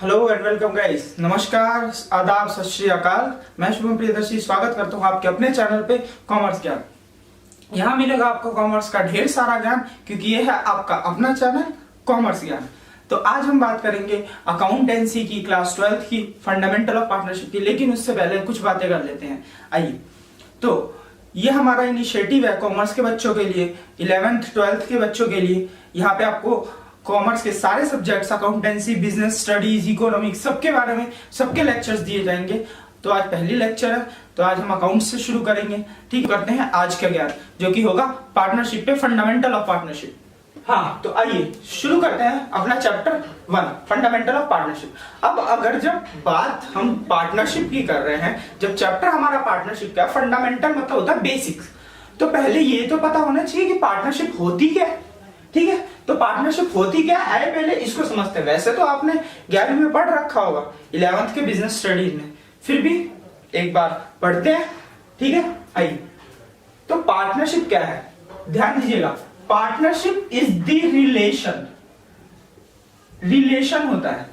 Hello and welcome guys. नमस्कार, आदाब, सत श्री अकाल। मैं शुभम प्रियदर्शी स्वागत करता हूं आपके अपने चैनल पे कॉमर्स ज्ञान। यहाँ मिलेगा आपको कॉमर्स का ढेर सारा ज्ञान, क्योंकि ये है आपका अपना चैनल कॉमर्स ज्ञान। तो आज हम बात करेंगे अकाउंटेंसी की क्लास 12 की फंडामेंटल ऑफ पार्टनरशिप की, लेकिन उससे पहले कुछ बातें कर लेते हैं। आइए, तो ये हमारा इनिशिएटिव है कॉमर्स के बच्चों के लिए, 11th 12th के बच्चों के लिए। यहाँ पे आपको कॉमर्स के सारे subjects, accountancy, business studies, economics, सबके बारे में सबके लेक्चर्स दिए जाएंगे। तो आज पहली लेक्चर है, तो आज हम अकाउंट से शुरू करेंगे। ठीक, करते हैं आज का ज्ञान, जो कि होगा पार्टनरशिप पे, फंडामेंटल ऑफ पार्टनरशिप। हाँ, तो आइए शुरू करते हैं अपना चैप्टर 1, फंडामेंटल ऑफ पार्टनरशिप। अब अगर जब बात हम पार्टनरशिप की कर रहे हैं, जब चैप्टर हमारा पार्टनरशिप का, फंडामेंटल मतलब होता है बेसिक्स, तो पहले ये तो पता होना चाहिए कि पार्टनरशिप होती क्या है। ठीक है, तो पार्टनरशिप होती क्या है, पहले इसको समझते हैं। वैसे तो आपने 11वीं में पढ़ रखा होगा, 11th के बिजनेस स्टडीज में, फिर भी एक बार पढ़ते हैं। ठीक है, आइए। तो पार्टनरशिप क्या है, ध्यान दीजिएगा। पार्टनरशिप इज द रिलेशन होता है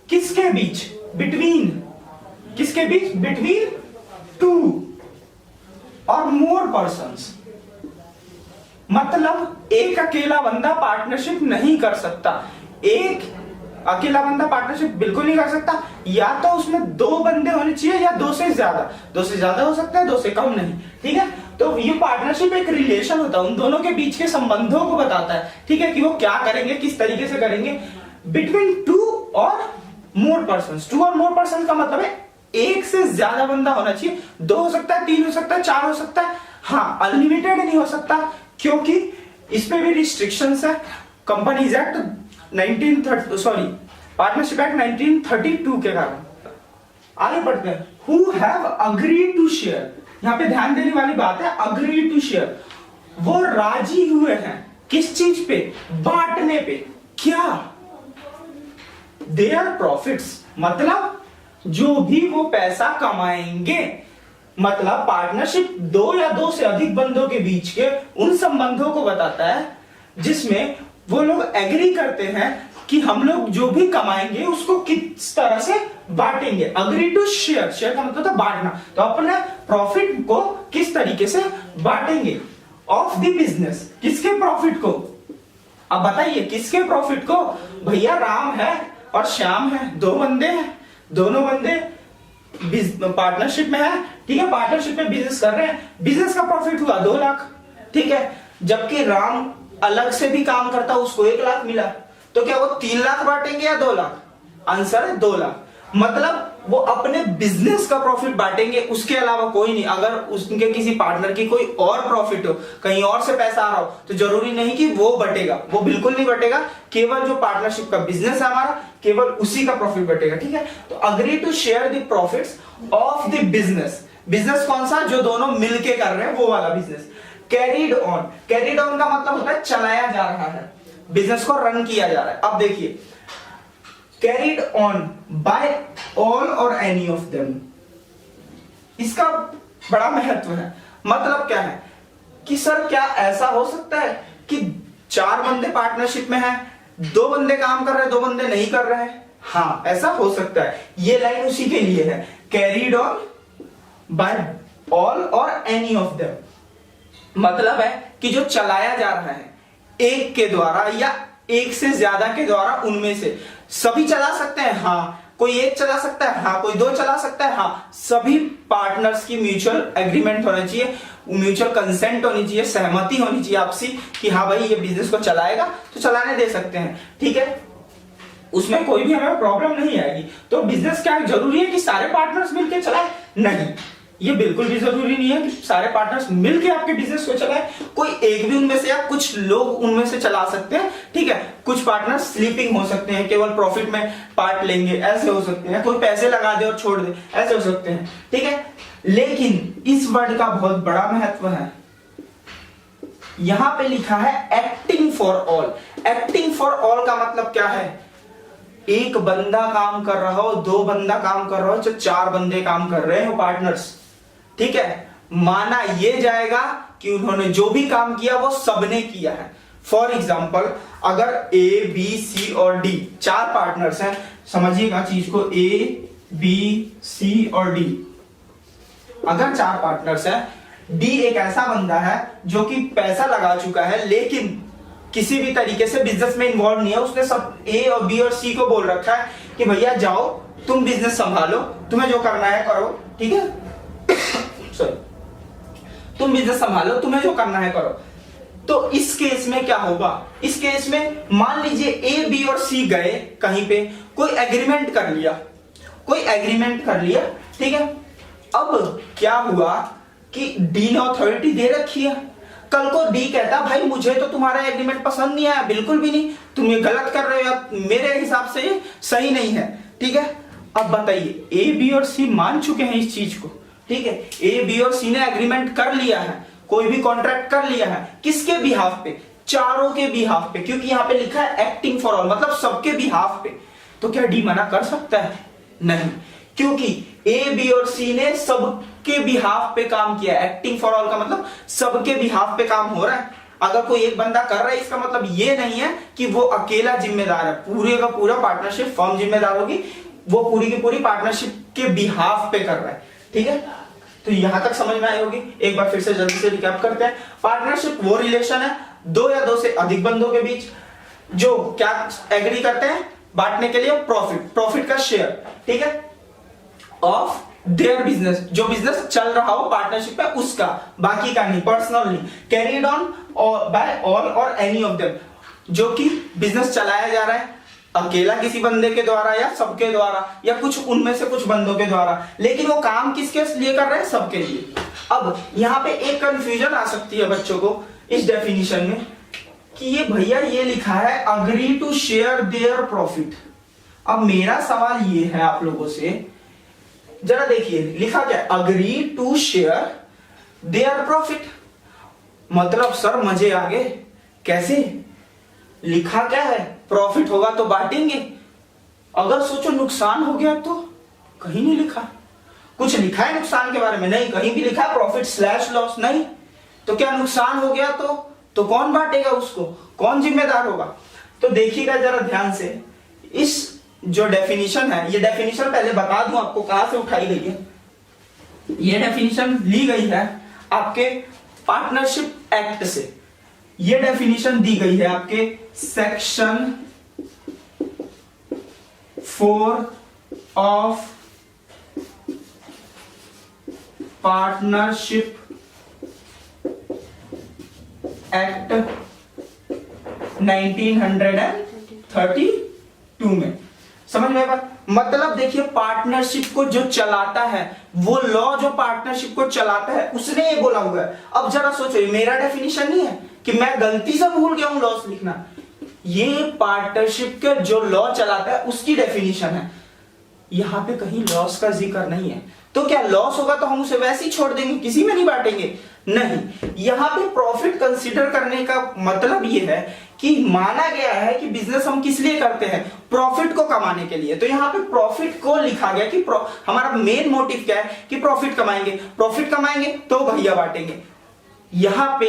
किसके बीच, बिटवीन, किसके बीच, बिटवीन टू और मोर पर्सन्स। मतलब एक अकेला बंदा पार्टनरशिप नहीं कर सकता, एक अकेला बंदा पार्टनरशिप बिल्कुल नहीं कर सकता। या तो उसमें दो बंदे होने चाहिए, या दो से ज्यादा हो सकता है, दो से कम नहीं। ठीक है, तो ये पार्टनरशिप एक रिलेशन होता है, उन दोनों के बीच के संबंधों को बताता है। ठीक है, कि वो क्या करेंगे, किस तरीके से करेंगे, बिटवीन टू और मोर पर्सन। टू और मोर पर्सन का मतलब है एक से ज्यादा बंदा होना चाहिए। दो हो सकता है, तीन हो सकता है, चार हो सकता है, हाँ अनलिमिटेड नहीं हो सकता, क्योंकि इसमें भी रिस्ट्रिक्शंस है। कंपनीज एक्ट 1930 एक्ट 1932 के कारण। आगे बढ़ते हैं। Who have agreed to share, यहां पे ध्यान देने वाली बात है, अग्रीड टू शेयर, वो राजी हुए हैं किस चीज पे, बांटने पे। क्या, देयर प्रॉफिट्स, मतलब जो भी वो पैसा कमाएंगे। मतलब पार्टनरशिप दो या दो से अधिक बंदों के बीच के उन संबंधों को बताता है जिसमें वो लोग एग्री करते हैं कि हम लोग जो भी कमाएंगे उसको किस तरह से बांटेंगे। अग्री टू शेयर, शेयर का मतलब था बांटना, तो अपने प्रॉफिट को किस तरीके से बांटेंगे। ऑफ द बिजनेस, किसके प्रॉफिट को, अब बताइए किसके प्रॉफिट को। भैया राम है और श्याम है, दो बंदे हैं, दोनों बंदे पार्टनरशिप में है। ठीक है, पार्टनरशिप में बिजनेस कर रहे हैं, बिजनेस का प्रॉफिट हुआ 2 लाख। ठीक है, जबकि राम अलग से भी काम करता, उसको 1 लाख मिला, तो क्या वो 3 लाख बांटेंगे या 2 लाख? आंसर है 2 लाख। मतलब वो अपने बिजनेस का प्रॉफिट बांटेंगे, उसके अलावा कोई नहीं। अगर उसके किसी पार्टनर की कोई और प्रॉफिट हो, कहीं और से पैसा आ रहा हो, तो जरूरी नहीं कि वो बटेगा, वो बिल्कुल नहीं बटेगा। केवल जो पार्टनरशिप का बिजनेस है हमारा, केवल उसी का प्रॉफिट बटेगा। ठीक है, तो agree to share the profits of the business. Business कौन सा, जो दोनों मिलके कर रहे हैं, वो वाला business. Carried on, carried on का मतलब होता है चलाया जा रहा है, बिजनेस को रन किया जा रहा है। अब देखिए, कैरीड ऑन बाय ऑल और एनी ऑफ देम, इसका बड़ा महत्व है। मतलब क्या है कि सर क्या ऐसा हो सकता है कि 4 बंदे पार्टनरशिप में हैं, 2 बंदे काम कर रहे हैं, 2 बंदे नहीं कर रहे हैं? हाँ, ऐसा हो सकता है। ये लाइन उसी के लिए है, कैरीड ऑन बाय ऑल और एनी ऑफ देम। मतलब है कि जो चलाया जा रहा है एक के द्वारा या एक से ज्यादा के द्वारा, उनमें से सभी चला सकते हैं, हाँ कोई एक चला सकता है, हाँ कोई 2 चला सकता है, हाँ सभी पार्टनर्स की म्यूचुअल एग्रीमेंट होना चाहिए, म्यूचुअल कंसेंट होनी चाहिए, सहमति होनी चाहिए आपसी कि हाँ भाई ये बिजनेस को चलाएगा तो चलाने दे सकते हैं। ठीक है, उसमें कोई भी हमें प्रॉब्लम नहीं आएगी। तो बिजनेस क्या जरूरी है कि सारे पार्टनर्स मिलकर चलाए? नहीं, ये बिल्कुल भी जरूरी नहीं है कि सारे पार्टनर्स मिलकर आपके बिजनेस को चलाए। कोई एक भी उनमें से या कुछ लोग उनमें से चला सकते हैं। ठीक है, कुछ पार्टनर्स स्लीपिंग हो सकते हैं, केवल प्रॉफिट में पार्ट लेंगे, ऐसे हो सकते हैं। कोई पैसे लगा दे और छोड़ दे, ऐसे हो सकते हैं। ठीक है, लेकिन इस वर्ड का बहुत बड़ा महत्व है। यहां पे लिखा है acting for all. Acting for all का मतलब क्या है? एक बंदा काम कर रहा हो, 2 बंदा काम कर रहा हो, जो 4 बंदे काम कर रहे हो पार्टनर्स। ठीक है, माना ये जाएगा कि उन्होंने जो भी काम किया वो सबने किया है, फॉर एग्जाम्पल अगर ए बी सी और डी 4 पार्टनर्स हैं, समझिएगा चीज को, ए बी सी और डी अगर 4 पार्टनर्स हैं, डी एक ऐसा बंदा है जो कि पैसा लगा चुका है लेकिन किसी भी तरीके से बिजनेस में इन्वॉल्व नहीं है, उसने सब ए और बी और सी को बोल रखा है कि भैया जाओ तुम बिजनेस संभालो, तुम्हें जो करना है करो, ठीक है सॉरी, तुम बिजनेस संभालो, तुम्हें जो करना है करो। तो इस केस में क्या होगा, इस केस में मान लीजिए ए बी और सी गए कहीं पे, कोई एग्रीमेंट कर लिया, ठीक है। अब क्या हुआ कि डी ने अथॉरिटी दे रखी है, कल को डी कहता भाई मुझे तो तुम्हारा एग्रीमेंट पसंद नहीं आया, बिल्कुल भी नहीं, तुम ये गलत कर रहे हो, मेरे हिसाब से ये सही नहीं है, ठीक है। अब बताइए ए बी और सी मान चुके हैं इस चीज को, ठीक है, ए बी और सी ने एग्रीमेंट कर लिया है, कोई भी कॉन्ट्रैक्ट कर लिया है, किसके बिहाफ पे, चारों के बिहाफ पे, क्योंकि यहां पे लिखा है एक्टिंग फॉर ऑल, मतलब सबके बिहाफ पे। तो क्या डी मना कर सकता है? नहीं, क्योंकि ए बी और सी ने सबके बिहाफ पे काम किया। एक्टिंग फॉर ऑल का मतलब सबके बिहाफ पे काम हो रहा है। अगर कोई एक बंदा कर रहा है इसका मतलब ये नहीं है कि वो अकेला जिम्मेदार है, पूरे का पूरा पार्टनरशिप फर्म जिम्मेदार होगी, वो पूरी की पूरी पार्टनरशिप के बिहाफ पे कर रहा है, ठीक है। तो यहां तक समझ में आई होगी। एक बार फिर से जल्दी से रिकैप करते हैं। पार्टनरशिप वो रिलेशन है 2 या 2 से अधिक बंदों के बीच जो क्या एग्री करते हैं, बांटने के लिए प्रॉफिट का शेयर, ठीक है, ऑफ देयर बिजनेस, जो बिजनेस चल रहा हो पार्टनरशिप पे उसका, बाकी का नहीं, पर्सनल नहीं, कैरीड ऑन बाय ऑल और एनी ऑफ देम, जो कि बिजनेस चलाया जा रहा है अकेला किसी बंदे के द्वारा या सबके द्वारा या कुछ उनमें से कुछ बंदों के द्वारा, लेकिन वो काम किसके लिए कर रहे हैं, सबके लिए। अब यहाँ पे एक कंफ्यूजन आ सकती है बच्चों को इस डेफिनेशन में कि ये भैया ये लिखा है agree to share their profit. अब मेरा सवाल ये है आप लोगों से, जरा देखिए लिखा क्या है, agree to share their profit, मतलब सर मजे आ गए, कैसे, लिखा क्या है, प्रॉफिट होगा तो बांटेंगे, अगर सोचो नुकसान हो गया तो, कहीं नहीं लिखा, कुछ लिखा है नुकसान के बारे में, नहीं, कहीं भी लिखा है प्रॉफिट स्लैश लॉस, नहीं, तो क्या नुकसान हो गया तो कौन बांटेगा उसको, कौन जिम्मेदार होगा। तो देखिएगा जरा ध्यान से, इस जो डेफिनेशन है, ये डेफिनेशन पहले बता दूं आपको कहां से उठाई गई है। ये डेफिनेशन ली गई है आपके पार्टनरशिप एक्ट से, ये डेफिनेशन दी गई है आपके सेक्शन 4 ऑफ पार्टनरशिप एक्ट 1932 में। समझ में बात, मतलब देखिए पार्टनरशिप को जो चलाता है, वो लॉ जो पार्टनरशिप को चलाता है उसने ये बोला हुआ है। अब जरा सोचो, ये मेरा डेफिनेशन नहीं है कि मैं गलती से भूल गया हूं लॉस लिखना, ये पार्टनरशिप के जो लॉ चलाता है उसकी डेफिनेशन है, यहां पे कहीं लॉस का जिक्र नहीं है। तो क्या लॉस होगा तो हम उसे वैसे ही छोड़ देंगे, किसी में नहीं बांटेंगे, नहीं, यहां पे प्रॉफिट कंसीडर करने का मतलब यह है कि माना गया है कि बिजनेस हम किस लिए करते हैं, प्रॉफिट को कमाने के लिए। तो यहां पे प्रॉफिट को लिखा गया कि हमारा मेन मोटिव क्या है कि प्रॉफिट कमाएंगे तो भैया बांटेंगे। यहां पे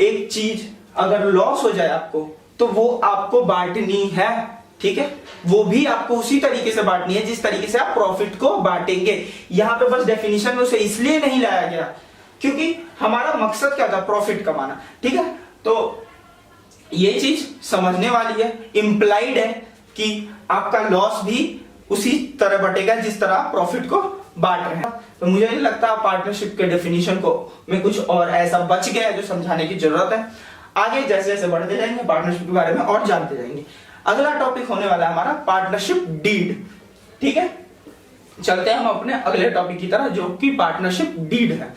एक चीज अगर लॉस हो जाए आपको तो वो आपको बांटनी है, ठीक है, वो भी आपको उसी तरीके से बांटनी है जिस तरीके से आप प्रॉफिट को बांटेंगे। यहां पे बस डेफिनेशन में उसे इसलिए नहीं लाया गया क्योंकि हमारा मकसद क्या था, प्रॉफिट कमाना, ठीक है। तो ये चीज समझने वाली है, इंप्लाइड है कि आपका लॉस भी उसी तरह बटेगा जिस तरह आप प्रॉफिट को बांट रहे हैं। तो मुझे नहीं लगता पार्टनरशिप के डेफिनेशन को में कुछ और ऐसा बच गया है जो समझाने की जरूरत है। आगे जैसे जैसे बढ़ते जाएंगे पार्टनरशिप के बारे में और जानते जाएंगे। अगला टॉपिक होने वाला है हमारा पार्टनरशिप डीड, ठीक है। चलते हैं हम अपने अगले टॉपिक की तरफ जो कि पार्टनरशिप डीड है।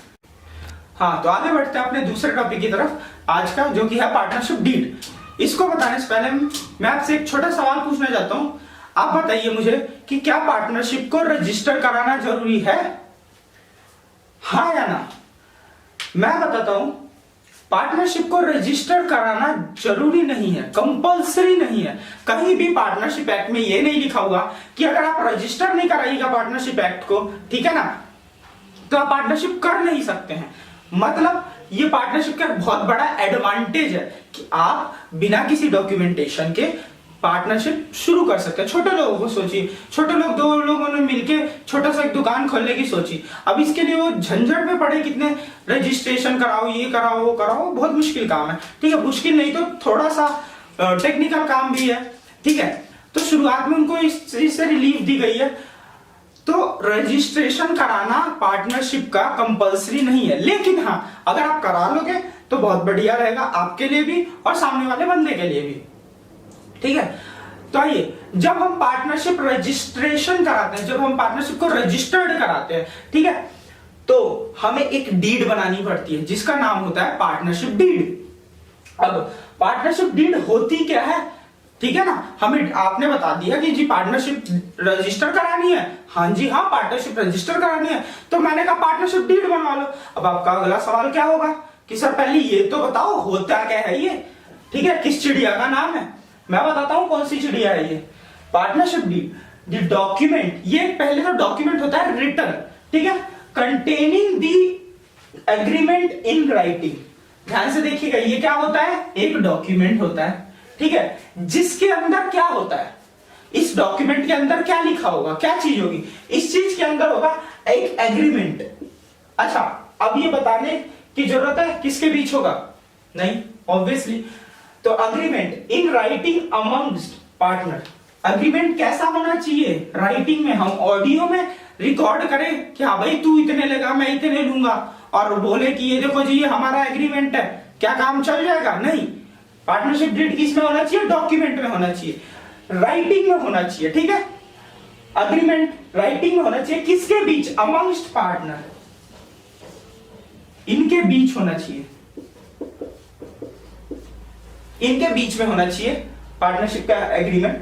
हाँ, तो आगे बढ़ते हैं अपने दूसरे टॉपिक की तरफ आज का, जो कि है पार्टनरशिप डीड। इसको बताने से पहले मैं आपसे एक छोटा सवाल पूछना चाहता हूं। आप बताइए मुझे कि क्या पार्टनरशिप को रजिस्टर कराना जरूरी है, हाँ या ना। मैं बताता हूं, पार्टनरशिप को रजिस्टर कराना जरूरी नहीं है, कंपलसरी नहीं है। कहीं भी पार्टनरशिप एक्ट में यह नहीं लिखा हुआ कि अगर आप रजिस्टर नहीं कराइएगा पार्टनरशिप एक्ट को, ठीक है ना, तो आप पार्टनरशिप कर नहीं सकते हैं। मतलब ये पार्टनरशिप का बहुत बड़ा एडवांटेज है कि आप बिना किसी डॉक्यूमेंटेशन के पार्टनरशिप शुरू कर सकते हैं। छोटे लोगों को सोचिए, छोटे लोग, दो लोगों ने मिलके छोटा सा एक दुकान खोलने की सोची, अब इसके लिए वो झंझट में पड़े, कितने रजिस्ट्रेशन कराओ, ये कराओ, वो कराओ, बहुत मुश्किल काम है। ठीक है, मुश्किल नहीं तो थोड़ा सा टेक्निकल काम भी है। ठीक है, तो शुरुआत में उनको इस चीज से रिलीफ दी गई है। तो रजिस्ट्रेशन कराना पार्टनरशिप का कंपलसरी नहीं है, लेकिन हाँ अगर आप करा लोगे तो बहुत बढ़िया रहेगा आपके लिए भी और सामने वाले बंदे के लिए भी। ठीक है, तो आइए, जब हम पार्टनरशिप रजिस्ट्रेशन कराते हैं, जब हम पार्टनरशिप को रजिस्टर्ड कराते हैं, ठीक है, तो हमें एक डीड बनानी पड़ती है जिसका नाम होता है पार्टनरशिप डीड। अब पार्टनरशिप डीड होती क्या है, ठीक है ना, हमें आपने बता दिया कि जी पार्टनरशिप रजिस्टर करानी है। हाँ जी हाँ, पार्टनरशिप रजिस्टर करानी है, तो मैंने कहा पार्टनरशिप डीड बनवा लो। अब आपका अगला सवाल क्या होगा कि सर पहले ये तो बताओ होता क्या है ये। ठीक है, किस चिड़िया का नाम है, मैं बताता हूं कौन सी चिड़िया है ये। पार्टनरशिप डीड द डॉक्यूमेंट, ये पहले तो डॉक्यूमेंट होता है रिटन, ठीक है, containing the agreement in writing. ध्यान से देखिएगा, ये क्या होता है, एक डॉक्यूमेंट होता है, ठीक है, जिसके अंदर क्या होता है, इस डॉक्यूमेंट के अंदर क्या लिखा होगा, क्या चीज होगी, इस चीज के अंदर होगा एक एग्रीमेंट। अच्छा, अब ये बताने की जरूरत है किसके बीच होगा, नहीं, ऑब्वियसली, तो agreement in writing amongst partner. Agreement कैसा होना चाहिए, राइटिंग में, हम ऑडियो में रिकॉर्ड करें कि हाँ भाई तू इतने लेगा मैं इतने लूंगा, और बोले कि ये देखो जी ये हमारा एग्रीमेंट है, क्या काम चल जाएगा, नहीं। पार्टनरशिप डीड किस में होना चाहिए, डॉक्यूमेंट में होना चाहिए, राइटिंग में होना चाहिए। ठीक है, अग्रीमेंट राइटिंग में होना चाहिए, किसके बीच, अमंगस्ट पार्टनर, इनके बीच होना चाहिए, इनके बीच में होना चाहिए पार्टनरशिप का एग्रीमेंट।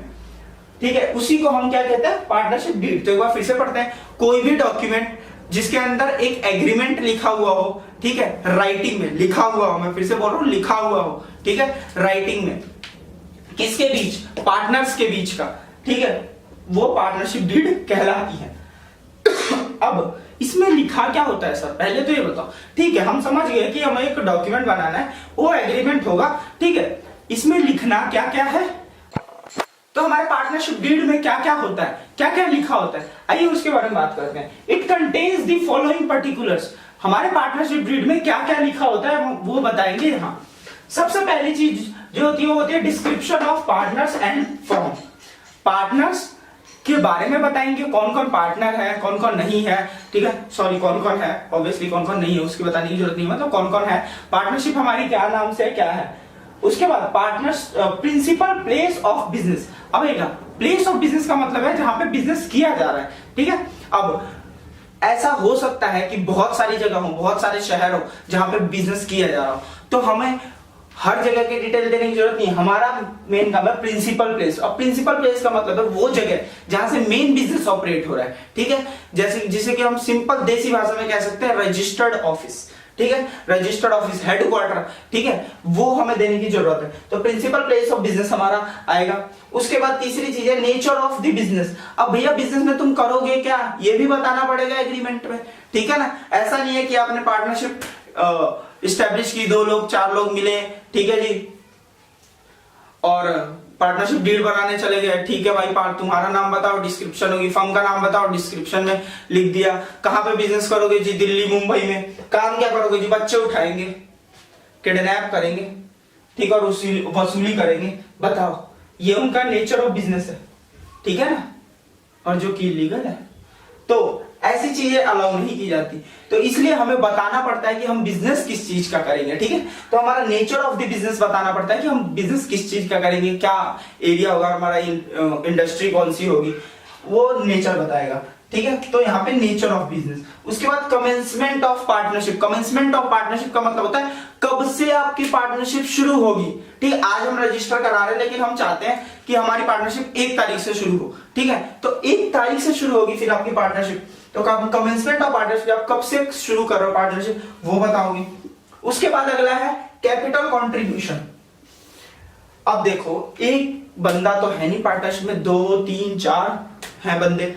ठीक है, उसी को हम क्या कहते हैं, पार्टनरशिप डीड। तो एक बार फिर से पढ़ते हैं, कोई भी डॉक्यूमेंट जिसके अंदर एक एग्रीमेंट लिखा हुआ हो, ठीक है, राइटिंग में लिखा हुआ हो, मैं फिर से बोल रहा हूं लिखा हुआ हो, ठीक है, राइटिंग में, किसके बीच, पार्टनर्स के बीच का, ठीक है, वो पार्टनरशिप डीड कहलाती है। अब इसमें लिखा क्या होता है सर, पहले तो ये बताओ। ठीक है, हम समझ गए कि हमें एक डॉक्यूमेंट बनाना है, वो एग्रीमेंट होगा, ठीक है, इसमें लिखना क्या क्या है, तो हमारे पार्टनरशिप डीड में क्या क्या होता है, क्या क्या लिखा होता है, आइए उसके बारे में बात करते हैं। It contains the following particulars, हमारे पार्टनरशिप डीड में क्या क्या लिखा होता है वो बताएंगे यहाँ। सबसे पहली चीज जो होती है वो होती है description of partners and firm. Partners के बारे में बताएंगे, कौन कौन पार्टनर है, कौन कौन नहीं है, ठीक है, सॉरी कौन कौन है, ऑब्वियसली कौन कौन नहीं है उसकी बताने की जरूरत नहीं, मतलब कौन कौन है, पार्टनरशिप हमारी क्या नाम से है, क्या है। उसके बाद partners principal place of business. अब एक प्लेस ऑफ बिजनेस का मतलब है जहां पे बिजनेस किया जा रहा है, ठीक है। अब ऐसा हो सकता है कि बहुत सारी जगह हो, बहुत सारे शहर हो जहां पे बिजनेस किया जा रहा हो, तो हमें हर जगह की डिटेल देने की जरूरत नहीं है, हमारा मेन काम है प्रिंसिपल प्लेस। और प्रिंसिपल प्लेस का मतलब है वो जगह जहां से मेन बिजनेस ऑपरेट हो रहा है, ठीक है, जैसे जिसे कि हम सिंपल देसी भाषा में कह सकते हैं रजिस्टर्ड ऑफिस, ठीक है, रजिस्टर्ड ऑफिस, हेडक्वार्टर, ठीक है, वो हमें देने की जरूरत है। तो प्रिंसिपल प्लेस ऑफ बिजनेस हमारा आएगा। उसके बाद तीसरी चीज है नेचर ऑफ द बिजनेस। अब भैया बिजनेस में तुम करोगे क्या, ये भी बताना पड़ेगा एग्रीमेंट में, ठीक है ना। ऐसा नहीं है कि आपने पार्टनरशिप इस्टेब्लिश की, 2 लोग 4 लोग मिले, ठीक है जी, और पार्टनरशिप डीड बनाने चले गए, ठीक है भाई तुम्हारा नाम बताओ, डिस्क्रिप्शन होगी, फर्म का नाम बताओ, डिस्क्रिप्शन में लिख दिया, कहां पे बिजनेस करोगे जी, दिल्ली मुंबई में, काम क्या करोगे जी, बच्चे उठाएंगे, किडनैप करेंगे, ठीक, और वसूली करेंगे, बताओ, ये उनका नेचर ऑफ बिजनेस है, ठीक है ना, और जो कि इलीगल है, तो ऐसी चीजें अलाउ नहीं की जाती। तो इसलिए हमें बताना पड़ता है कि हम बिजनेस किस चीज का करेंगे, ठीक है। तो हमारा नेचर ऑफ द बिजनेस बताना पड़ता है कि हम बिजनेस किस चीज का करेंगे, क्या एरिया होगा हमारा, इंडस्ट्री कौन सी होगी, वो नेचर बताएगा, ठीक है। तो यहाँ पे नेचर ऑफ बिजनेस। उसके बाद commencement of partnership. Commencement of partnership का मतलब होता है कब से आपकी पार्टनरशिप शुरू होगी, ठीक है। आज हम रजिस्टर करा रहे हैं, लेकिन हम चाहते हैं कि हमारी पार्टनरशिप 1 तारीख से शुरू हो, ठीक है, तो 1 तारीख से शुरू होगी फिर आपकी पार्टनरशिप। तो कमेंसमेंट ऑफ पार्टनरशिप, आप कब से शुरू कर रहे हो पार्टनरशिप, वो बताओगे। उसके बाद अगला है कैपिटल कंट्रीब्यूशन। अब देखो एक बंदा तो है नहीं पार्टनरशिप में, 2 3 4 हैं बंदे।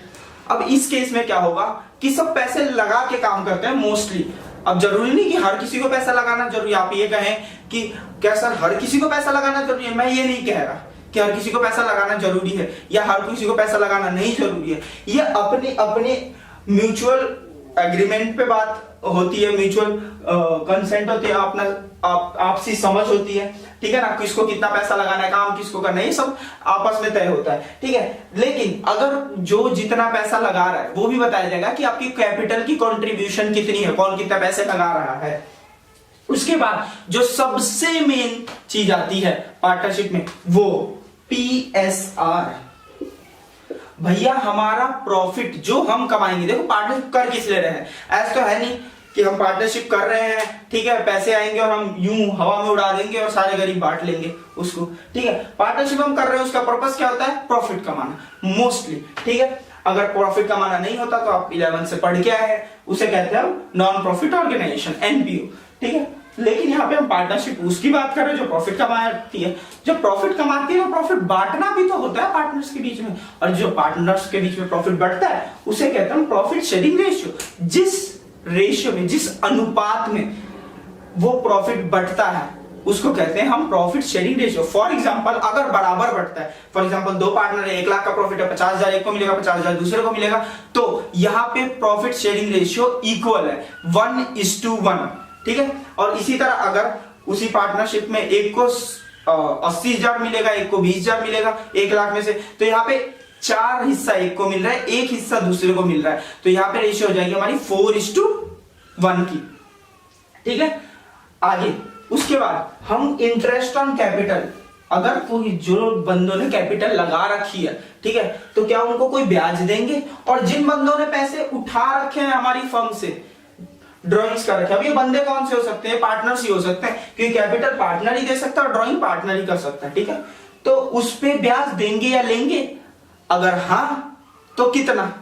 अब इस केस में क्या होगा कि सब पैसे लगा के काम करते हैं मोस्टली, अब जरूरी नहीं कि हर किसी को पैसा लगाना जरूरी, आप ये कहें कि क्या सर हर किसी को पैसा लगाना जरूरी है, मैं ये नहीं कह रहा कि हर किसी को पैसा लगाना जरूरी है या हर किसी को पैसा लगाना नहीं जरूरी है। ये अपने अपने म्यूचुअल एग्रीमेंट पे बात होती है, म्यूचुअल कंसेंट होती है, अपना आपसी समझ होती है, ठीक है ना, किसको कितना पैसा लगाना है, काम किसको करना है, ये सब आपस में तय होता है, ठीक है। लेकिन अगर जो जितना पैसा लगा रहा है वो भी बताया जाएगा कि आपकी कैपिटल की कंट्रीब्यूशन कितनी है, कौन कितना पैसे लगा रहा है। उसके बाद जो सबसे मेन चीज आती है पार्टनरशिप में वो PSR। भैया हमारा प्रॉफिट जो हम कमाएंगे, देखो पार्टनरशिप कर किस ले रहे हैं, ऐसा तो है नहीं कि हम पार्टनरशिप कर रहे हैं, ठीक है, पैसे आएंगे और हम यूं हवा में उड़ा देंगे और सारे गरीब बांट लेंगे उसको, ठीक है। पार्टनरशिप हम कर रहे हैं, उसका पर्पस क्या होता है, प्रॉफिट कमाना मोस्टली, ठीक है। अगर प्रॉफिट कमाना नहीं होता तो आप 11 से पढ़ के आए हैं, उसे कहते हैं हम नॉन प्रॉफिट ऑर्गेनाइजेशन, NPO, ठीक है। लेकिन यहाँ पे हम पार्टनरशिप उसकी बात कर रहे हैं जो प्रॉफिट कमाती है। जो प्रॉफिट कमाती है प्रॉफिट बांटना भी तो होता है पार्टनर्स के बीच में, और जो पार्टनर्स के बीच में प्रॉफिट बढ़ता है उसे कहते हैं प्रॉफिट शेयरिंग रेशियो। जिस रेशियो में, जिस अनुपात में वो प्रॉफिट बढ़ता है उसको कहते हैं हम profit sharing ratio. For example अगर बराबर बढ़ता है, फॉर एग्जांपल दो पार्टनर है, 1 लाख का प्रॉफिट है, 50,000 एक को मिलेगा, 50,000 दूसरे को मिलेगा, तो यहाँ पे प्रॉफिट शेयरिंग रेशियो इक्वल है 1:1, ठीक है। और इसी तरह अगर उसी पार्टनरशिप में एक को 80,000 मिलेगा, एक को 20,000 मिलेगा 1 लाख में से, तो यहाँ पे 4 हिस्सा एक को मिल रहा है, 1 हिस्सा दूसरे को मिल रहा है, तो यहाँ पे रेशियो हो जाएगी हमारी 4:1 की, ठीक है। आगे उसके बाद हम इंटरेस्ट ऑन कैपिटल, अगर कोई जो बंदों ने कैपिटल लगा रखी है, ठीक है, तो क्या उनको कोई ब्याज देंगे। और जिन बंदों ने पैसे उठा रखे हैं हमारी फर्म से, ड्रॉइंग्स कर रखे, अब ये बंदे कौन से हो सकते हैं, पार्टनर्स ही हो सकते हैं, क्योंकि कैपिटल पार्टनर ही दे सकता है और ड्रॉइंग पार्टनर ही कर सकता है, ठीक है। तो उस पे ब्याज देंगे या लेंगे, अगर हाँ तो कितना,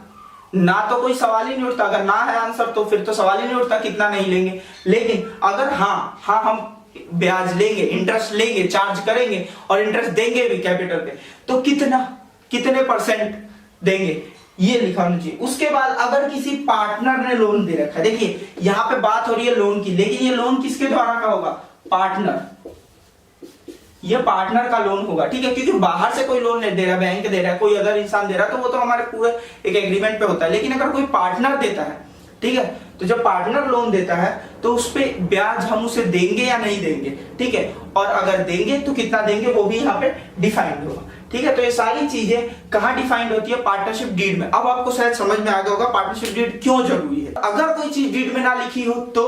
ना तो कोई सवाल ही नहीं उठता, अगर ना है आंसर तो फिर तो सवाल ही नहीं उठता कितना नहीं लेंगे। लेकिन अगर हाँ हम ब्याज लेंगे, इंटरेस्ट लेंगे, चार्ज करेंगे और इंटरेस्ट देंगे भी कैपिटल पे, तो कितने परसेंट देंगे ये लिखा होना चाहिए। उसके बाद अगर किसी पार्टनर ने लोन दे रखा है, देखिए यहां पे बात हो रही है लोन की, लेकिन ये लोन किसके द्वारा का होगा, पार्टनर, ये पार्टनर का लोन होगा, ठीक है, क्योंकि बाहर से कोई लोन नहीं दे रहा, बैंक दे रहा है, कोई अदर इंसान दे रहा है, तो वो तो हमारे पूरे एक एग्रीमेंट पे होता है। लेकिन अगर कोई पार्टनर देता है, ठीक है, तो जब पार्टनर लोन देता है तो उस पे ब्याज हम उसे देंगे या नहीं देंगे, ठीक है, और अगर देंगे तो कितना देंगे वो भी यहाँ पे डिफाइंड होगा, ठीक है। तो ये सारी चीजें कहाँ डिफाइंड होती है, पार्टनरशिप डीड में। अब आपको शायद समझ में आ गया होगा पार्टनरशिप डीड क्यों जरूरी है। अगर कोई चीज डीड में ना लिखी हो तो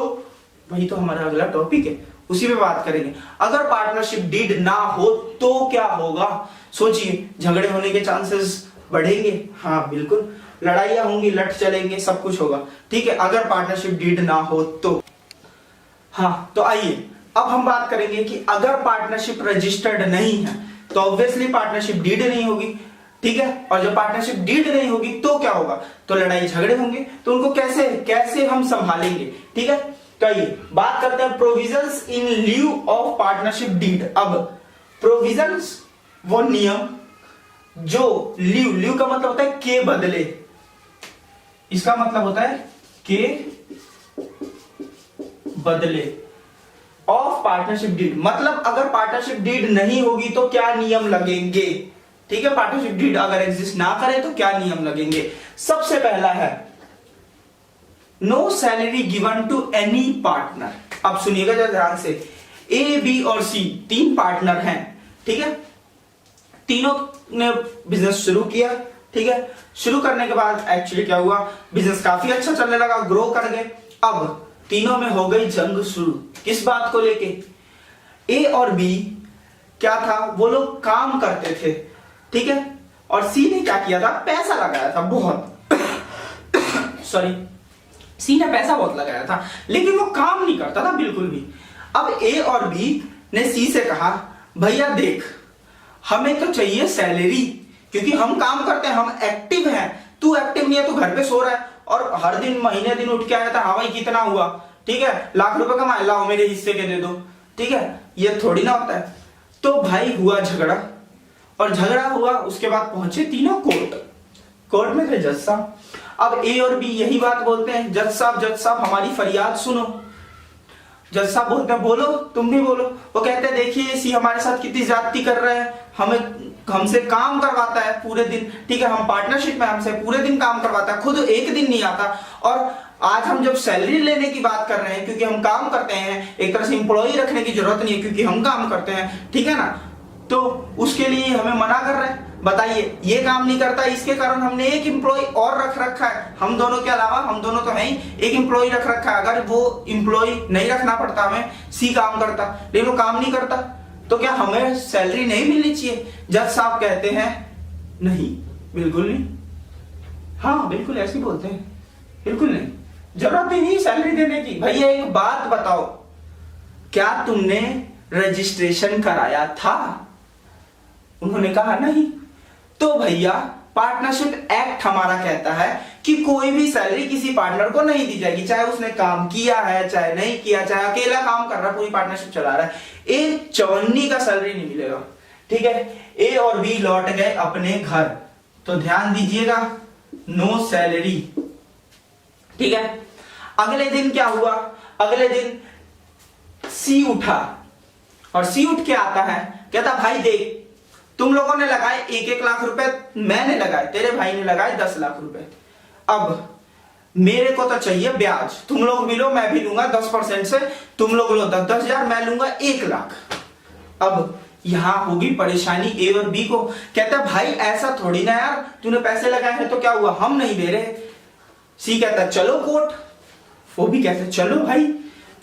वही तो हमारा अगला टॉपिक है, उसी पे बात करेंगे। अगर पार्टनरशिप डीड ना हो तो क्या होगा, सोचिए, झगड़े होने के चांसेस बढ़ेंगे, हाँ बिल्कुल, लड़ाइयां होंगी, लट चलेंगे, सब कुछ होगा, ठीक है, अगर पार्टनरशिप डीड ना हो तो। हाँ तो आइए अब हम बात करेंगे कि अगर पार्टनरशिप रजिस्टर्ड नहीं है तो ऑब्वियसली पार्टनरशिप डीड नहीं होगी, ठीक है। और जब पार्टनरशिप डीड नहीं होगी तो क्या होगा, तो लड़ाई झगड़े होंगे, तो उनको कैसे हम संभालेंगे, ठीक है। तो आइए बात करते हैं provisions in lieu of partnership deed. अब प्रोविजंस वो नियम जो ल्यू का मतलब होता है के बदले, इसका मतलब होता है के बदले ऑफ पार्टनरशिप डीड, मतलब अगर पार्टनरशिप डीड नहीं होगी तो क्या नियम लगेंगे, ठीक है। पार्टनरशिप डीड अगर एग्जिस्ट ना करे तो क्या नियम लगेंगे। सबसे पहला है no salary given to any partner. अब सुनिएगा जरा ध्यान से, ए बी और सी 3 पार्टनर हैं, ठीक है, तीनों ने बिजनेस शुरू किया, ठीक है। शुरू करने के बाद एक्चुअली क्या हुआ, बिजनेस काफी अच्छा चलने लगा, ग्रो कर गए। अब तीनों में हो गई जंग शुरू, किस बात को लेके, ए और बी क्या था, वो लोग काम करते थे, ठीक है, और सी ने क्या किया था, पैसा लगाया था बहुत सॉरी, सी ने पैसा बहुत लगाया था लेकिन वो काम नहीं करता था बिल्कुल भी। अब ए और बी ने सी से कहा, भैया देख, हमें तो चाहिए सैलरी, क्योंकि हम काम करते हैं, हम एक्टिव हैं, तू एक्टिव नहीं है, तू घर पे सो रहा है और हर दिन महीने दिन उठ के आया था, हाँ भाई कितना हुआ, ठीक है, लाख रुपए कमाए, लाओ मेरे हिस्से के दे दो, ठीक है, ये थोड़ी ना होता है। तो भाई हुआ झगड़ा, और झगड़ा हुआ, उसके बाद पहुंचे तीनों कोर्ट में थे जज साहब। अब ए और बी यही बात बोलते हैं, जज साहब हमारी फरियाद सुनो, जज साहब बोलते हैं बोलो, तुम भी बोलो। वो कहते हैं देखिए सी हमारे साथ कितनी ज्यादती कर रहा है, हमें हमसे काम करवाता है पूरे दिन, ठीक है, हम पार्टनरशिप में हमसे पूरे दिन काम करवाता है, खुद एक दिन नहीं आता। और आज हम जब सैलरी लेने की बात कर रहे हैं, क्योंकि हम काम करते हैं, एक तरह से एम्प्लॉय रखने की जरूरत नहीं है क्योंकि हम काम करते हैं, ठीक है ना, तो उसके लिए हमें मना कर रहे हैं। बताइए, ये काम नहीं करता, इसके कारण हमने एक एम्प्लॉय और रख रखा है, हम दोनों के अलावा, हम दोनों तो हैं ही, एक एम्प्लॉय रख रखा है। अगर वो एम्प्लॉय नहीं रखना पड़ता हमें, सी काम करता, लेकिन वो काम नहीं करता, तो क्या हमें सैलरी नहीं मिलनी चाहिए? जज साहब कहते हैं नहीं, बिल्कुल नहीं। हाँ बिल्कुल ऐसे बोलते हैं, बिल्कुल नहीं, जरूरत ही नहीं सैलरी देने की। भैया एक बात बताओ, क्या तुमने रजिस्ट्रेशन कराया था? उन्होंने कहा नहीं। तो भैया पार्टनरशिप एक्ट हमारा कहता है कि कोई भी सैलरी किसी पार्टनर को नहीं दी जाएगी, चाहे उसने काम किया है चाहे नहीं किया, चाहे अकेला काम कर रहा है, पूरी पार्टनरशिप चला रहा है, एक चवन्नी का सैलरी नहीं मिलेगा, ठीक है। ए और बी लौट गए अपने घर, तो ध्यान दीजिएगा, नो सैलरी, ठीक है। अगले दिन क्या हुआ? अगले दिन सी उठा, और सी उठ के आता है, कहता भाई देख, तुम लोगों ने लगाए 1-1 लाख रुपए, मैंने लगाए, तेरे भाई ने लगाए 10 लाख रुपए, अब मेरे को तो चाहिए ब्याज, तुम लोग भी लो, मैं भी लूंगा 10% से, तुम लोग लो 10-10 हजार, मैं लूंगा 1 लाख। अब यहां होगी परेशानी ए और बी को। कहता है भाई ऐसा थोड़ी ना यार, तूने पैसे लगाए हैं तो क्या हुआ, हम नहीं दे रहे। सी कहता है चलो कोर्ट, वो भी कहते हैं चलो भाई।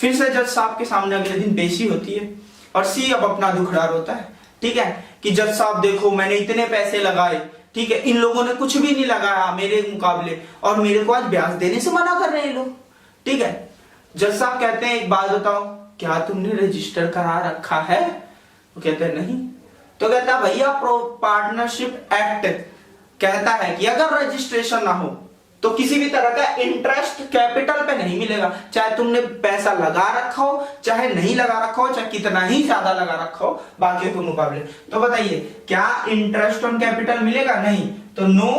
फिर से जज साहब के सामने अगले दिन पेशी होती है, और सी अब अपना दुखड़ा रोता है, ठीक है, कि जज साहब देखो मैंने इतने पैसे लगाए, ठीक है, इन लोगों ने कुछ भी नहीं लगाया मेरे मुकाबले, और मेरे को आज ब्याज देने से मना कर रहे हैं लोग, ठीक है। जज साहब कहते हैं एक बात बताओ, क्या तुमने रजिस्टर करा रखा है? वो कहते हैं नहीं। तो कहता है भैया पार्टनरशिप एक्ट कहता है कि अगर रजिस्ट्रेशन ना हो तो किसी भी तरह का इंटरेस्ट कैपिटल पे नहीं मिलेगा, चाहे तुमने पैसा लगा रखा हो चाहे नहीं लगा रखा हो, चाहे कितना ही ज्यादा लगा रखा हो बाकी के मुकाबले। तो बताइए क्या इंटरेस्ट ऑन कैपिटल मिलेगा? नहीं। तो no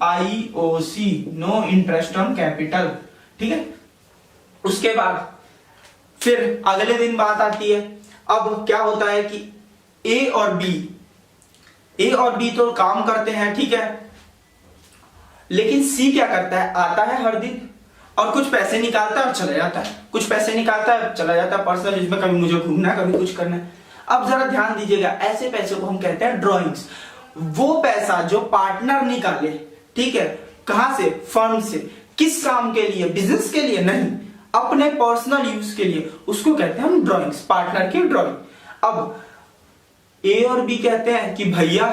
IOC, no interest on capital, ठीक है। उसके बाद फिर अगले दिन बात आती है, अब क्या होता है कि ए और बी तो काम करते हैं, ठीक है, लेकिन सी क्या करता है, आता है हर दिन और कुछ पैसे निकालता है और चला जाता है, कुछ पैसे निकालता है चला जाता है पर्सनल, जिसमें कभी मुझे घूमना है कभी कुछ करना है। अब जरा ध्यान दीजिएगा, ऐसे पैसे को हम कहते हैं ड्रॉइंग्स। वो पैसा जो पार्टनर निकाले, ठीक है, कहां से? फर्म से। किस काम के लिए? बिजनेस के लिए नहीं, अपने पर्सनल यूज के लिए, उसको कहते हैं हम ड्रॉइंग्स, पार्टनर की ड्रॉइंग। अब ए और बी कहते हैं कि भैया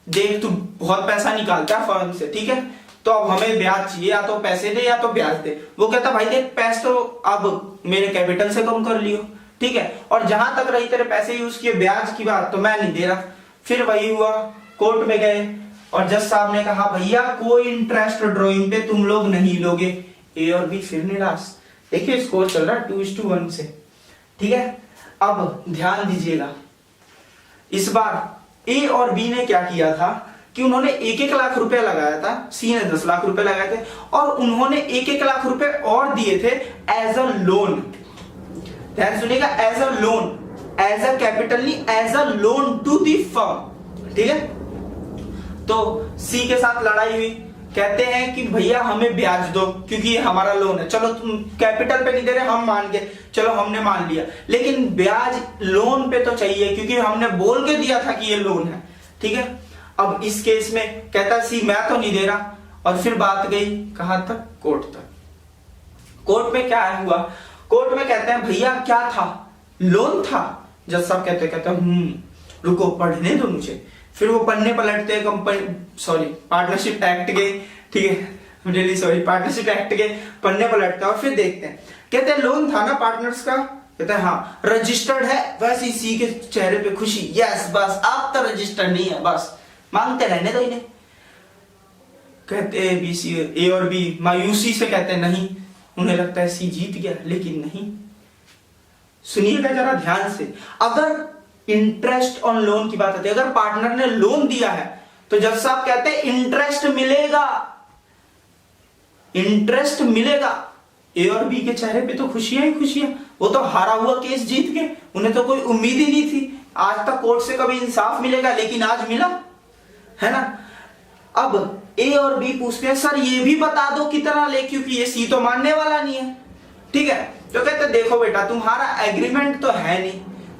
देख तू बहुत पैसा निकालता है फर्म से, ठीक है, तो अब हमें ब्याज चाहिए, या तो पैसे दे या तो ब्याज दे। वो कहता भाई देख पैसे तो अब मेरे कैपिटल से कम कर लियो, ठीक है, और जहां तक रही तेरे पैसे यूज किए, ब्याज की बात तो मैं नहीं दे रहा। फिर वही हुआ, कोर्ट में गए और जज साहब ने कहा भैया कोई इंटरेस्ट ड्रॉइंग पे तुम लोग नहीं लोगे। ए और बी फिर निराश। देखिए स्कोर चल रहा है 2:1 से, ठीक है। अब ध्यान दीजिएगा, इस बार ए और बी ने क्या किया था कि उन्होंने 1-1 लाख रुपए लगाया था, सी ने 10 लाख रुपए लगाए थे, और उन्होंने 1-1 लाख रुपए और दिए थे एज अ लोन। ध्यान सुनिएगा, as a loan, as a capital नहीं, as a loan to the firm, ठीक है। तो सी के साथ लड़ाई हुई, कहते हैं कि भैया हमें ब्याज दो क्योंकि ये हमारा लोन है। चलो तुम कैपिटल पे नहीं दे रहे, हम मान गए, चलो हमने मान लिया, लेकिन ब्याज लोन पे तो चाहिए क्योंकि हमने बोल के दिया था कि ये लोन है, ठीक है। अब इस केस में कहता सी मैं तो नहीं दे रहा, और फिर बात गई कहां तक? कोर्ट तक। कोर्ट में क्या हुआ? कोर्ट में कहते हैं भैया क्या था? लोन था। जज साहब कहते रुको पढ़ने दो मुझे। फिर वो पन्ने पलटते हैं पार्टनरशिप एक्ट के, ठीक है, रियली सॉरी, पार्टनरशिप एक्ट के पन्ने पलटते हैं और फिर देखते हैं, कहते हैं लोन था ना पार्टनर्स का? कहते हैं हाँ। रजिस्टर्ड है? वैसे सी के चेहरे पे खुशी, यस बस अब तो रजिस्टर्ड नहीं है, बस मांगते रहने दो इन्हें। कहते बी सी, ए और बी मायूसी से कहते हैं नहीं, उन्हें लगता है सी जीत गया, लेकिन नहीं। सुनिएगा जरा ध्यान से, अगर इंटरेस्ट ऑन लोन की बात आती है, अगर पार्टनर ने लोन दिया है तो जज साहब कहते हैं इंटरेस्ट मिलेगा, इंटरेस्ट मिलेगा। ए और बी के चेहरे पे तो खुशियां ही खुशियां, वो तो हारा हुआ केस जीत गए, उन्हें तो कोई उम्मीद ही नहीं थी आज तक कोर्ट से कभी इंसाफ मिलेगा, लेकिन आज मिला, है ना। अब ए और बी पूछते हैं सर ये भी बता दो कितना ले, क्योंकि ये सी तो मानने वाला नहीं है, ठीक है। तो कहते देखो बेटा तुम्हारा एग्रीमेंट तो है नहीं,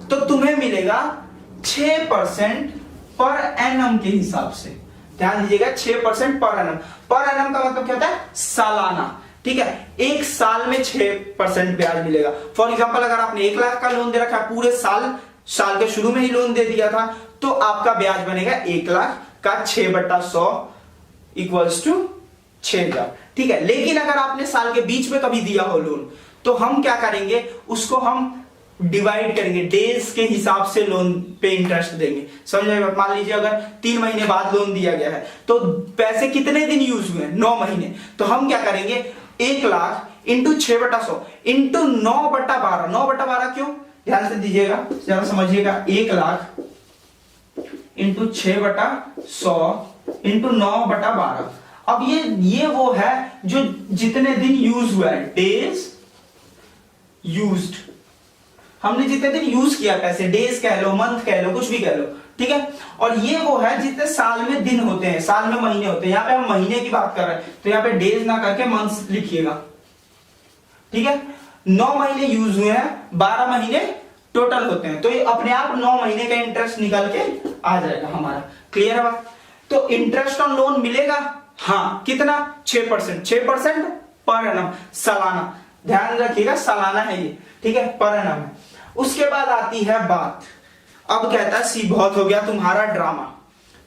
तो तुम्हें मिलेगा 6% पर एनम के हिसाब से। ध्यान दीजिएगा 6% पर एनम। पर एनम का मतलब क्या होता है? सालाना, ठीक है। एक साल में 6% ब्याज मिलेगा। फॉर एग्जाम्पल अगर आपने 1 लाख का लोन दे रखा है, पूरे साल के शुरू में ही लोन दे दिया था, तो आपका ब्याज बनेगा 1 लाख का 6/100 इक्वल्स टू 6,000, ठीक है। लेकिन अगर आपने साल के बीच में कभी दिया हो लोन, तो हम क्या करेंगे, उसको हम डिवाइड करेंगे, डेज के हिसाब से लोन पे इंटरेस्ट देंगे। समझ आएगा? मान लीजिए अगर 3 महीने बाद लोन दिया गया है, तो पैसे कितने दिन यूज हुए? 9 महीने। तो हम क्या करेंगे, 1 लाख इंटू 6/100 इंटू 9/12। 9/12 क्यों? ध्यान से दीजिएगा, जरा समझिएगा। 1 लाख इंटू 6/100 इंटू 9/12। अब ये वो है जो जितने दिन यूज हुआ है, डेज यूज्ड। हमने जितने दिन यूज किया पैसे, डेज कह लो, मंथ कह लो, कुछ भी कह लो, ठीक है। और ये वो है जितने साल में दिन होते हैं, साल में महीने होते हैं। यहाँ पे हम महीने की बात कर रहे हैं, तो यहाँ पे डेज ना करके मंथ्स लिखिएगा, ठीक है। 9 महीने यूज हुए हैं, 12 महीने टोटल होते हैं, तो ये अपने आप 9 महीने का इंटरेस्ट निकल के आ जाएगा हमारा। क्लियर है बात? तो इंटरेस्ट ऑन लोन मिलेगा, हाँ, कितना? 6%। 6% पर एनम, सालाना। ध्यान रखिएगा सालाना है ये, ठीक है, पर एनम है। उसके बाद आती है बात, अब कहता है सी बहुत हो गया तुम्हारा ड्रामा,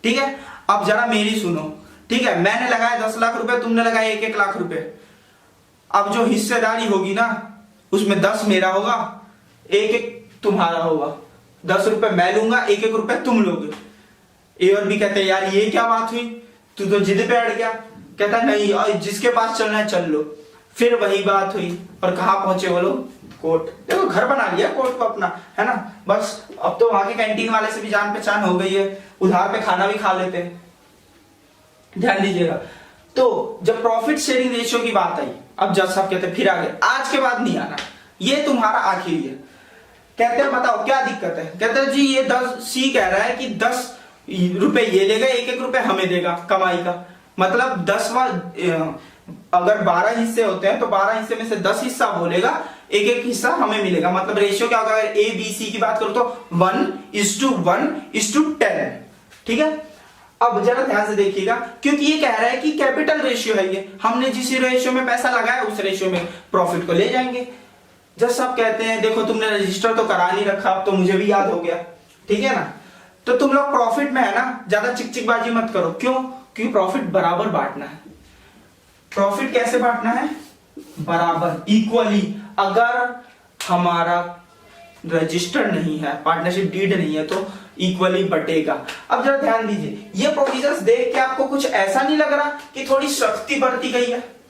ठीक है। अब जरा मेरी सुनो, ठीक है। मैंने लगाया 10 लाख रुपए, तुमने लगाया 1-1 लाख रुपए। अब जो हिस्सेदारी होगी ना, उसमें 10 मेरा होगा, 1-1 तुम्हारा होगा। 10 रुपए मैं लूंगा, 1-1 रुपए तुम लोगे। ए और बी कहते हैं यार ये क्या बात हुई, तू तो जिद पे अड़ गया। कहता है नहीं, जिसके पास चलना है चल लो। फिर वही बात हुई, और कहां पहुंचे वो लोग? कोर्ट। देखो घर बना लिया कोर्ट को अपना, है ना। बस अब तो वहां के कैंटीन वाले से भी जान पहचान हो गई है, उधार पे खाना भी खा लेते हैं। ध्यान दीजिएगा। तो जब प्रॉफिट शेयरिंग रेशियो की बात आई, अब जज साहब कहते हैं फिर आगे, आज के बाद नहीं आना, ये तुम्हारा आखिरी है। कहते हैं बताओ क्या दिक्कत है? कहते हैं जी ये 10 सी कह रहा है कि 10 रुपए ये लेगा, 1-1 रुपए हमें देगा कमाई का। मतलब 10 अगर 12 हिस्से होते हैं, तो 12 हिस्से में से 10 हिस्सा बोलेगा, 1-1 हिस्सा हमें मिलेगा। मतलब रेशियो क्या होगा? अगर ए बी सी की बात करो तो 1:1:10, ठीक है। अब जरा ध्यान से देखिएगा, क्योंकि ये कह रहा है कि कैपिटल रेशियो है ये, हमने जिस रेशियो में पैसा लगाया उस रेशियो में प्रॉफिट को ले जाएंगे। जब सब कहते हैं देखो तुमने रजिस्टर तो करा नहीं रखा, अब तो मुझे भी याद हो गया, ठीक है ना। तो तुम लोग प्रॉफिट में है ना, ज्यादा चिकचिकबाजी मत करो। क्यों? क्योंकि प्रॉफिट बराबर बांटना है। प्रॉफिट कैसे बांटना है? बराबर, इक्वली। अगर हमारा रजिस्टर नहीं है, पार्टनरशिप डीड नहीं है, तो इक्वली बटेगा। अब जरा ध्यान दीजिए, ये प्रोविजंस देख के आपको कुछ ऐसा नहीं लग रहा कि थोड़ी सख्ती बरती गई है?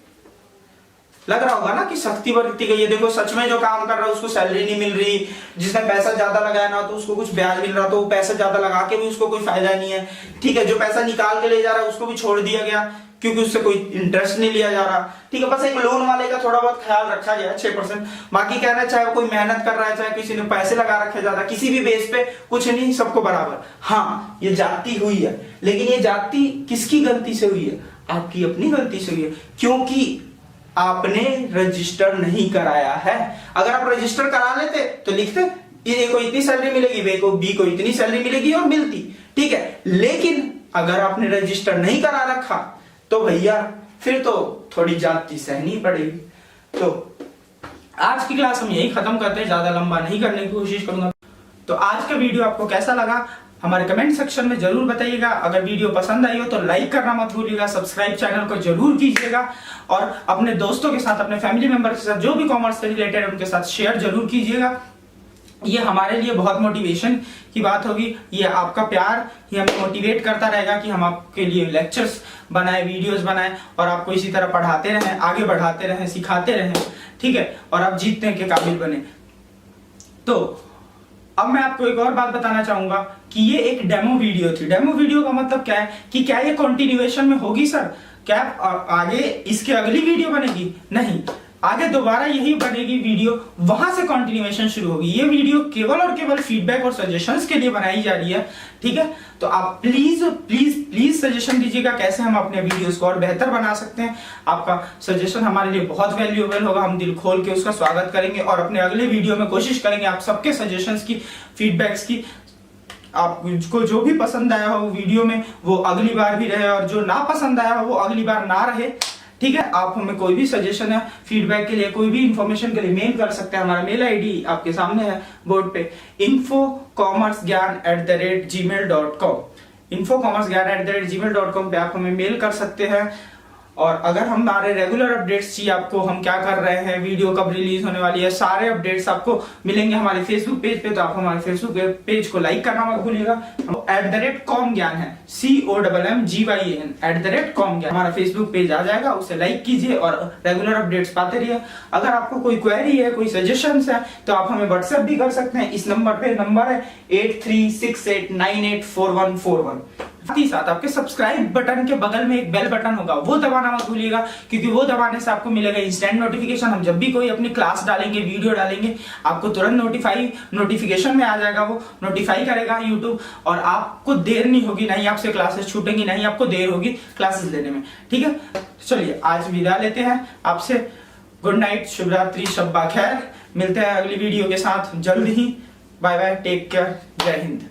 लग रहा होगा ना कि सख्ती बरती गई है। देखो सच में जो काम कर रहा है उसको सैलरी नहीं मिल रही, जिसने पैसा ज्यादा लगाया ना तो उसको कुछ ब्याज मिल रहा, तो वो पैसा ज्यादा लगा के भी उसको कोई फायदा नहीं है, ठीक है। जो पैसा निकाल के ले जा रहा है उसको भी छोड़ दिया गया, क्योंकि उससे कोई इंटरेस्ट नहीं लिया जा रहा, ठीक है। बस एक लोन वाले का थोड़ा बहुत ख्याल रखा गया 6%। बाकी कहना चाहे वो कोई मेहनत कर रहा है, चाहे किसी ने पैसे लगा रखे ज्यादा, किसी भी बेस पे कुछ नहीं, सबको बराबर। हाँ ये जाति हुई है, लेकिन ये जाति किसकी गलती से हुई है? आपकी अपनी गलती से हुई है, क्योंकि आपने रजिस्टर नहीं कराया है। अगर आप रजिस्टर करा लेते तो लिखते ए को इतनी सैलरी मिलेगी, बी को इतनी सैलरी मिलेगी, और मिलती, ठीक है। लेकिन अगर आपने रजिस्टर नहीं करा रखा तो भैया फिर तो थोड़ी जाति सहनी पड़ेगी। तो आज की क्लास हम यही खत्म करते हैं, ज्यादा लंबा नहीं करने की कोशिश करूंगा। तो आज का वीडियो आपको कैसा लगा हमारे कमेंट सेक्शन में जरूर बताइएगा। अगर वीडियो पसंद आई हो तो लाइक करना मत भूलिएगा, सब्सक्राइब चैनल को जरूर कीजिएगा, और अपने दोस्तों के साथ, अपने फैमिली मेंबर के साथ जो भी कॉमर्स से रिलेटेड है उनके साथ शेयर जरूर कीजिएगा। ये हमारे लिए बहुत मोटिवेशन की बात होगी, ये आपका प्यार ही हमें मोटिवेट करता रहेगा कि हम आपके लिए लेक्चर्स बनाए, वीडियोस बनाए, और आपको इसी तरह पढ़ाते रहें, आगे बढ़ाते रहें, सिखाते रहें, ठीक है, और आप जीतने के काबिल बने। तो अब मैं आपको एक और बात बताना चाहूंगा कि ये एक डेमो वीडियो थी। डेमो वीडियो का मतलब क्या है कि क्या ये कंटिन्यूएशन में होगी सर? क्या आगे इसके अगली वीडियो बनेगी? नहीं, आगे दोबारा यही बनेगी वीडियो, वहां से कंटिन्यूएशन शुरू होगी। ये वीडियो केवल और केवल फीडबैक और सजेशंस के लिए बनाई जा रही है, ठीक है। तो आप प्लीज प्लीज प्लीज सजेशन दीजिएगा कैसे हम अपने वीडियोस को और बेहतर बना सकते हैं। आपका सजेशन हमारे लिए बहुत वैल्यूएबल होगा, हम दिल खोल के उसका स्वागत करेंगे और अपने अगले वीडियो में कोशिश करेंगे आप सबके सजेशंस की, फीडबैक्स की, आपको जो भी पसंद आया हो वीडियो में वो अगली बार भी रहे और जो ना पसंद आया हो वो अगली बार ना रहे, ठीक है। आप हमें कोई भी सजेशन है फीडबैक के लिए, कोई भी इंफॉर्मेशन के लिए मेल कर सकते हैं। हमारा मेल आईडी आपके सामने है बोर्ड पे, infocommercegyan@gmail.com, infocommercegyan@gmail.com पे आप हमें मेल कर सकते हैं। और अगर हमारे रेगुलर अपडेट्स चाहिए आपको, हम क्या कर रहे हैं, वीडियो कब रिलीज होने वाली है, सारे अपडेट्स आपको मिलेंगे हमारे फेसबुक पेज पे। तो आप हमारे फेसबुक पेज को लाइक करना मत भूलिएगा। @comgyan है, COMMGYAN @comgyan हमारा फेसबुक पेज आ जाएगा, उसे लाइक कीजिए और रेगुलर अपडेट्स पाते रहिए। अगर आपको कोई क्वेरी है, कोई सजेशन है तो आप हमें व्हाट्सएप भी कर सकते हैं। इस नंबर पे, नंबर है 8368984141। साथ ही साथ आपके सब्सक्राइब बटन के बगल में एक बेल बटन होगा, वो दबाना मत भूलिएगा, क्योंकि वो दबाने से आपको मिलेगा इंस्टेंट नोटिफिकेशन। हम जब भी कोई अपनी क्लास डालेंगे, वीडियो डालेंगे, आपको तुरंत नोटिफिकेशन में आ जाएगा, वो नोटिफाई करेगा यूट्यूब। और आपको देर नहीं होगी, नहीं आपसे क्लासेस छूटेंगी, नहीं आपको देर होगी क्लासेस लेने में, ठीक है। चलिए आज विदा लेते हैं आपसे। गुड नाइट, शुभ रात्रि, शब्बा खैर। मिलते हैं अगली वीडियो के साथ जल्द ही। बाय बाय, टेक केयर, जय हिंद।